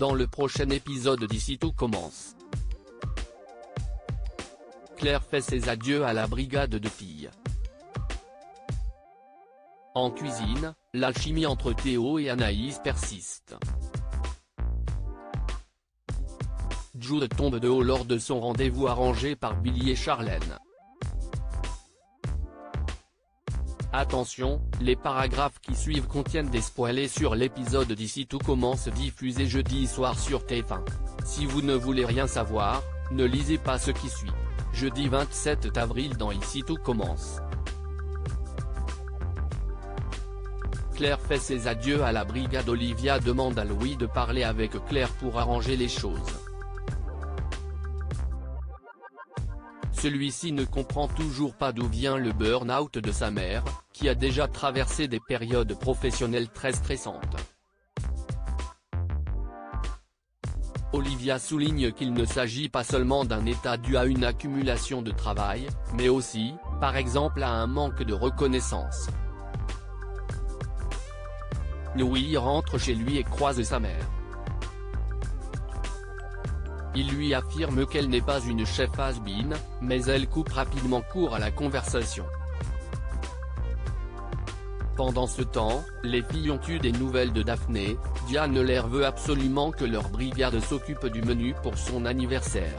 dans le prochain épisode d'Ici tout commence. Claire fait ses adieux à la brigade de filles. En cuisine, l'alchimie entre Théo et Anaïs persiste. Jude tombe de haut lors de son rendez-vous arrangé par Billy et Charlène. Attention, les paragraphes qui suivent contiennent des spoilers sur l'épisode d'Ici tout commence diffusé jeudi soir sur TF1. Si vous ne voulez rien savoir, ne lisez pas ce qui suit. Jeudi 27 avril dans Ici tout commence. Claire fait ses adieux à la brigade. Olivia demande à Louis de parler avec Claire pour arranger les choses. Celui-ci ne comprend toujours pas d'où vient le burn-out de sa mère, qui a déjà traversé des périodes professionnelles très stressantes. Olivia souligne qu'il ne s'agit pas seulement d'un état dû à une accumulation de travail, mais aussi, par exemple à un manque de reconnaissance. Louis rentre chez lui et croise sa mère. Il lui affirme qu'elle n'est pas une chef has-been, mais elle coupe rapidement court à la conversation. Pendant ce temps, les filles ont eu des nouvelles de Daphné. Diane leur veut absolument que leur brigade s'occupe du menu pour son anniversaire.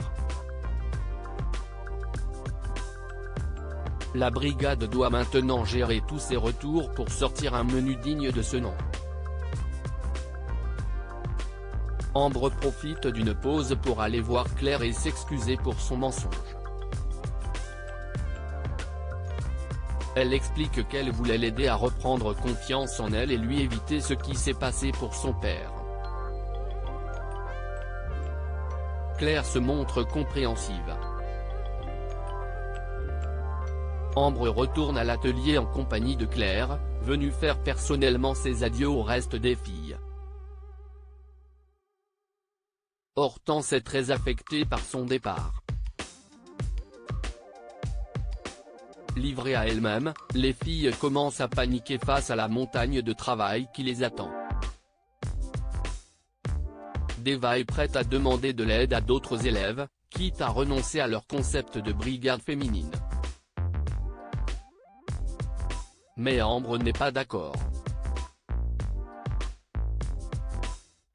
La brigade doit maintenant gérer tous ses retours pour sortir un menu digne de ce nom. Ambre profite d'une pause pour aller voir Claire et s'excuser pour son mensonge. Elle explique qu'elle voulait l'aider à reprendre confiance en elle et lui éviter ce qui s'est passé pour son père. Claire se montre compréhensive. Ambre retourne à l'atelier en compagnie de Claire, venue faire personnellement ses adieux au reste des filles. Hortense est très affectée par son départ. Livrées à elles-mêmes, les filles commencent à paniquer face à la montagne de travail qui les attend. Deva est prête à demander de l'aide à d'autres élèves, quitte à renoncer à leur concept de brigade féminine. Mais Ambre n'est pas d'accord.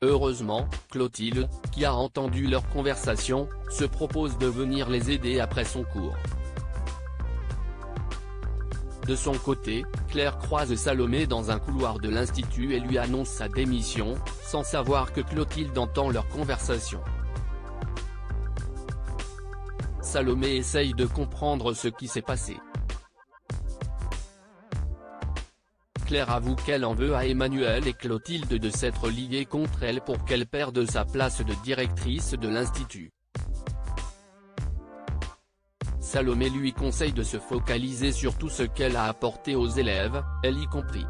Heureusement, Clotilde, qui a entendu leur conversation, se propose de venir les aider après son cours. De son côté, Claire croise Salomé dans un couloir de l'institut et lui annonce sa démission, sans savoir que Clotilde entend leur conversation. Salomé essaye de comprendre ce qui s'est passé. Claire avoue qu'elle en veut à Emmanuel et Clotilde de s'être liés contre elle pour qu'elle perde sa place de directrice de l'institut. Salomé lui conseille de se focaliser sur tout ce qu'elle a apporté aux élèves, elle y compris.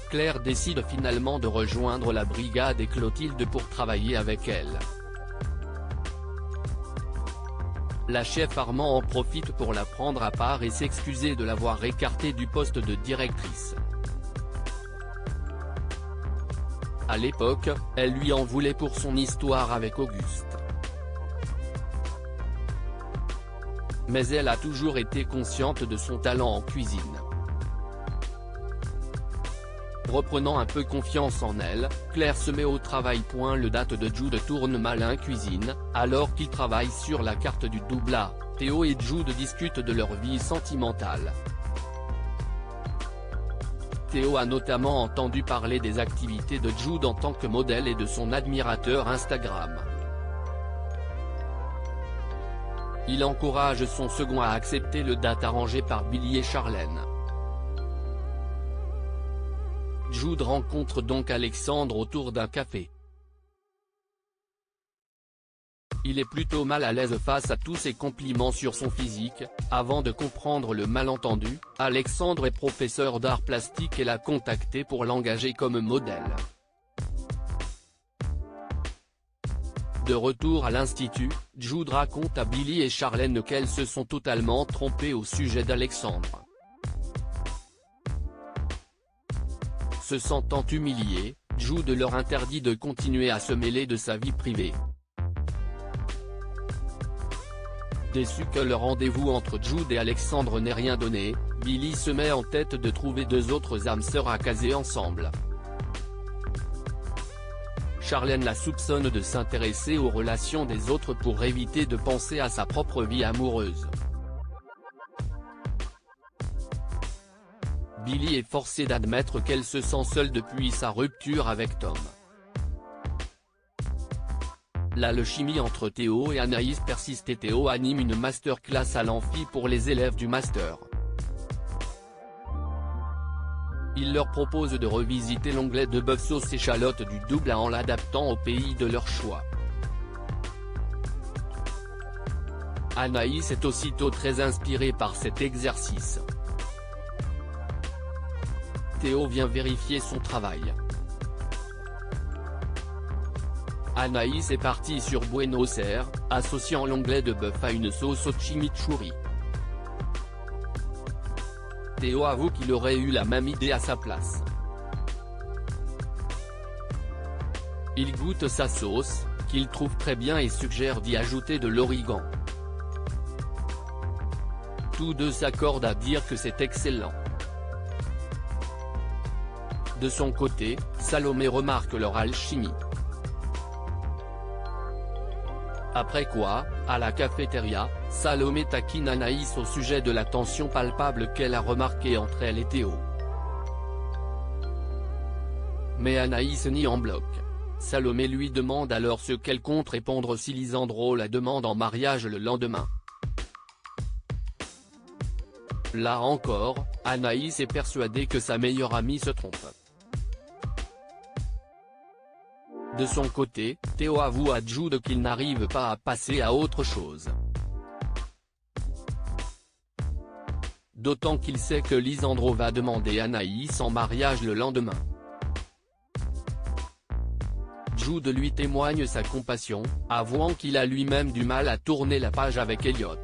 Claire décide finalement de rejoindre la brigade et Clotilde pour travailler avec elle. La chef Armand en profite pour la prendre à part et s'excuser de l'avoir écartée du poste de directrice. À l'époque, elle lui en voulait pour son histoire avec Auguste. Mais elle a toujours été consciente de son talent en cuisine. Reprenant un peu confiance en elle, Claire se met au travail. Le date de Jude tourne malin cuisine, alors qu'ils travaillent sur la carte du double A. Théo et Jude discutent de leur vie sentimentale. Théo a notamment entendu parler des activités de Jude en tant que modèle et de son admirateur Instagram. Il encourage son second à accepter le date arrangé par Billy et Charlène. Jude rencontre donc Alexandre autour d'un café. Il est plutôt mal à l'aise face à tous ces compliments sur son physique. Avant de comprendre le malentendu, Alexandre est professeur d'art plastique et l'a contacté pour l'engager comme modèle. De retour à l'institut, Jude raconte à Billy et Charlène qu'elles se sont totalement trompées au sujet d'Alexandre. Se sentant humiliée, Jude leur interdit de continuer à se mêler de sa vie privée. Déçu que le rendez-vous entre Jude et Alexandre n'ait rien donné, Billy se met en tête de trouver 2 autres âmes sœurs à caser ensemble. Charlène la soupçonne de s'intéresser aux relations des autres pour éviter de penser à sa propre vie amoureuse. Billy est forcée d'admettre qu'elle se sent seule depuis sa rupture avec Tom. L'alchimie entre Théo et Anaïs persiste et Théo anime une masterclass à l'amphi pour les élèves du master. Il leur propose de revisiter l'onglet de bœuf sauce échalote du double en l'adaptant au pays de leur choix. Anaïs est aussitôt très inspirée par cet exercice. Théo vient vérifier son travail. Anaïs est partie sur Buenos Aires, associant l'onglet de bœuf à une sauce au chimichurri. Théo avoue qu'il aurait eu la même idée à sa place. Il goûte sa sauce, qu'il trouve très bien et suggère d'y ajouter de l'origan. Tous deux s'accordent à dire que c'est excellent. De son côté, Salomé remarque leur alchimie. Après quoi, à la cafétéria, Salomé taquine Anaïs au sujet de la tension palpable qu'elle a remarquée entre elle et Théo. Mais Anaïs nie en bloc. Salomé lui demande alors ce qu'elle compte répondre si Lisandro la demande en mariage le lendemain. Là encore, Anaïs est persuadée que sa meilleure amie se trompe. De son côté, Théo avoue à Jude qu'il n'arrive pas à passer à autre chose. D'autant qu'il sait que Lisandro va demander Anaïs en mariage le lendemain. Jude lui témoigne sa compassion, avouant qu'il a lui-même du mal à tourner la page avec Elliot.